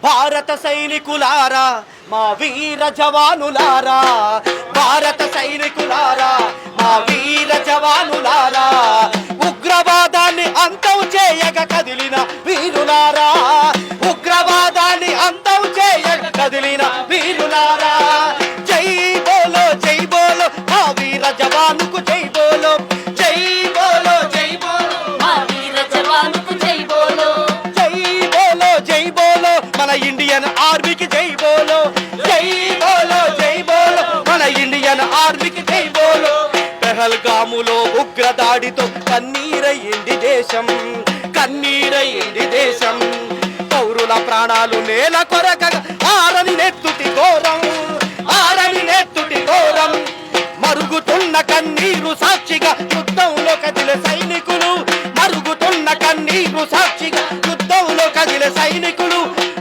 భారత సైనికులారా మా వీర జవానులారా, భారత సైనికులారా మా వీర జవానులారా, ఉగ్రవాదాన్ని అంతం చేయక కదిలిన వీరులారా, ఉగ్రవాదాన్ని అంతం చేయక కదిలిన వీరులారా. జై బోలో మా వీర జవానుకు జై బోలో, జై బోలో మా వీర జవానుకు జై బోలో, జై బోలో మన ఇండియన్ ఆర్మీకి జై బోలో, జై బోలో మన ఇండియన్ ఆర్మీకి జై బోలో. పెహల్గాములో ఉగ్రదాడితో కన్నీరయ్యింది దేశం, కన్నీరయ్యింది దేశం. పౌరుల ప్రాణాలు నేల కొరకగా